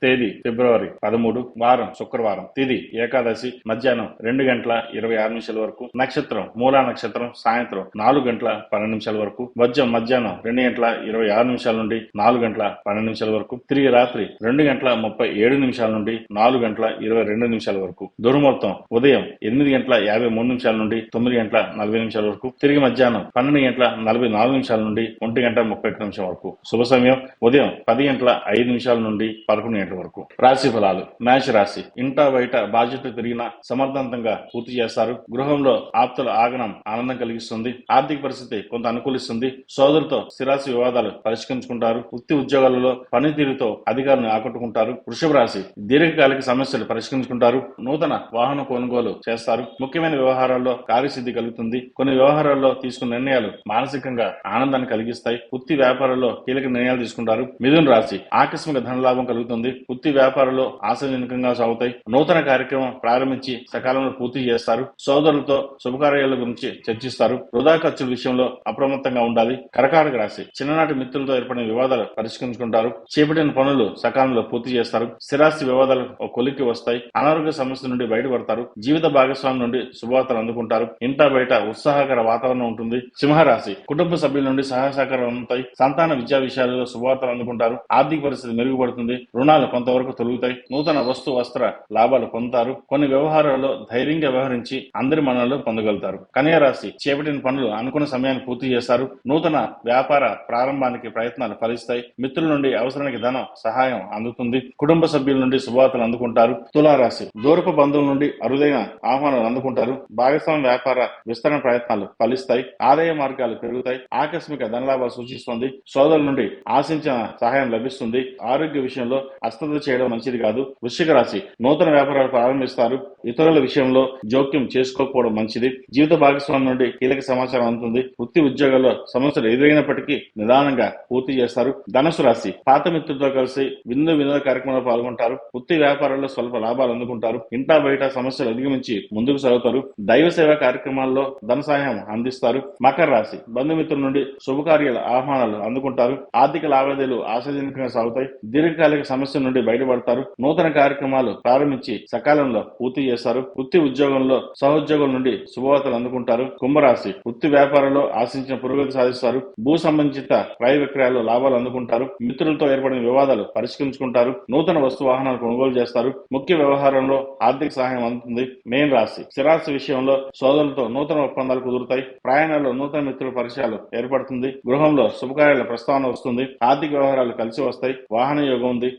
తేదీ ఫిబ్రవరి 13, వారం శుక్రవారం, తిథి ఏకాదశి, మధ్యాహ్నం 2:26 వరకు, నక్షత్రం మూలా నక్షత్రం, సాయంత్రం 4:12 వరకు, వజ్రం మధ్యాహ్నం 2:26 నుండి 4:12 వరకు, తిరిగి రాత్రి 2:37 నుండి 4:22 వరకు, దుర్ముహూర్తం ఉదయం 8:53 నుండి 9:40 వరకు, తిరిగి మధ్యాహ్నం 12:44 నుండి 1:31 వరకు, శుభ సమయం ఉదయం 10:05 నుండి 11 వరకు. రాశి ఫలాలు. మేష రాశి. ఇంటా బయట బాధ్యత తిరిగినా సమర్థవంతంగా పూర్తి చేస్తారు. గృహంలో ఆప్తుల ఆగమనం ఆనందం కలిగిస్తుంది. ఆర్థిక పరిస్థితి కొంత అనుకూలిస్తుంది. సోదరులతో స్థిరాస్తి వివాదాలు పరిష్కరించుకుంటారు. వృత్తి ఉద్యోగాలలో పనితీరుతో అధికారులను ఆకట్టుకుంటారు. వృషభ రాశి. దీర్ఘకాలిక సమస్యలు పరిష్కరించుకుంటారు. నూతన వాహన కొనుగోలు చేస్తారు. ముఖ్యమైన వ్యవహారాల్లో కార్యసిద్ధి కలుగుతుంది. కొన్ని వ్యవహారాల్లో తీసుకున్న నిర్ణయాలు మానసికంగా ఆనందాన్ని కలిగిస్తాయి. వృత్తి వ్యాపారాల్లో కీలక నిర్ణయాలు తీసుకుంటారు. మిథున రాశి. ఆకస్మిక ధనలాభం కలుగుతుంది. వృత్తి వ్యాపారాల్లో ఆశాజనకంగా సాగుతాయి. నూతన కార్యక్రమం ప్రారంభించి సకాలంలో పూర్తి చేస్తారు. సోదరులతో శుభకార్యాల గురించి చర్చిస్తారు. వృధా ఖర్చుల విషయంలో అప్రమత్తంగా ఉండాలి. కర్కాటక రాశి. చిన్ననాటి మిత్రులతో ఏర్పడిన వివాదాలు పరిష్కరించుకుంటారు. చేపట్టిన పనులు సకాలంలో పూర్తి చేస్తారు. స్థిరాస్తి వివాదాలు ఒక కొలిక్కి వస్తాయి. అనారోగ్య సమస్య నుండి బయటపడతారు. జీవిత భాగస్వామి నుండి శుభవార్తలు అందుకుంటారు. ఇంటా బయట ఉత్సాహకర వాతావరణం ఉంటుంది. సింహరాశి. కుటుంబ సభ్యుల నుండి సహాయ సహకారాలు అందుతాయి. సంతాన విద్యా విషయాలలో శుభవార్తలు అందుకుంటారు. ఆర్థిక పరిస్థితి మెరుగుపడుతుంది. రుణాలు కొంతవరకు తొలుగుతాయి. నూతన వస్తు వస్త్ర లాభాలు పొందుతారు. కొన్ని వ్యవహారాల్లో ధైర్యంగా వ్యవహరించి అందరి మన్ననలు పొందగలుగుతారు. కన్యా రాశి. చేపట్టిన పనులు అనుకున్న సమయాన్ని పూర్తి చేస్తారు. నూతన వ్యాపార ప్రారంభానికి ప్రయత్నాలు ఫలిస్తాయి. మిత్రుల నుండి అవసరానికి ధనం సహాయం అందుతుంది. కుటుంబ సభ్యుల నుండి శుభవార్తలు అందుకుంటారు. తులారాశి. దూరపు బంధువుల నుండి అరుదైన ఆహ్వానాలు అందుకుంటారు. భాగస్వామ్య వ్యాపార విస్తరణ ప్రయత్నాలు ఫలిస్తాయి. ఆదాయ మార్గాలు పెరుగుతాయి. ఆకస్మిక ధనలాభాలు సూచిస్తుంది. సోదరుల నుండి ఆశించిన సహాయం లభిస్తుంది. ఆరోగ్య విషయంలో అశ్రద్ధ చేయడం మంచిది కాదు. వృశ్చిక రాశి. నూతన వ్యాపారాలు ప్రారంభిస్తారు. ఇతరుల విషయంలో జోక్యం చేసుకోకపోవడం మంచిది. జీవిత భాగస్వామి నుండి కీలక సమాచారం అందుతుంది. వృత్తి ఉద్యోగాల్లో సమస్యలు ఎదురైనప్పటికీ నిదానంగా పూర్తి చేస్తారు. ధనుసు రాశి. పాత మిత్రులతో కలిసి వినోద కార్యక్రమాల్లో పాల్గొంటారు. వృత్తి వ్యాపారాల్లో స్వల్ప లాభాలు అందుకుంటారు. ఇంటా బయట సమస్యలు అధిగమించి ముందుకు సాగుతారు. దైవ సేవా కార్యక్రమాల్లో ధన సహాయం అందిస్తారు. మకర రాశి. బంధుమిత్రుల నుండి శుభకార్యాల ఆహ్వానాలు అందుకుంటారు. ఆర్థిక లావాదేవీలు ఆశాజనకంగా సాగుతాయి. దీర్ఘకాలిక సమస్యల నుండి బయటపడతారు. నూతన కార్యక్రమాలు ప్రారంభించి సకాలంలో పూర్తి చేస్తారు. వృత్తి ఉద్యోగంలో సహోద్యోగుల నుండి శుభవార్తలు అందుకుంటారు. కుంభరాశి. వృత్తి వ్యాపారంలో ఆశించిన పురోగతి సాధిస్తారు. భూ సంబంధిత క్రయ విక్రయాల్లో లాభాలు అందుకుంటారు. మిత్రులతో ఏర్పడిన వివాదాలు పరిష్కరించుకుంటారు. నూతన వస్తు వాహనాలు కొనుగోలు చేస్తారు. ముఖ్య వ్యవహారంలో ఆర్థిక సహాయం అందుతుంది. మేన్ రాశి. స్థిరాస్తి విషయంలో సోదరులతో నూతన ఒప్పందాలు కుదురుతాయి. ప్రయాణాల్లో నూతన మిత్రుల పరిచయాలు ఏర్పడుతుంది. గృహంలో శుభకార్యాల ప్రస్తావన వస్తుంది. ఆర్థిక వ్యవహారాలు కలిసి వస్తాయి. వాహన యోగం ఉంది.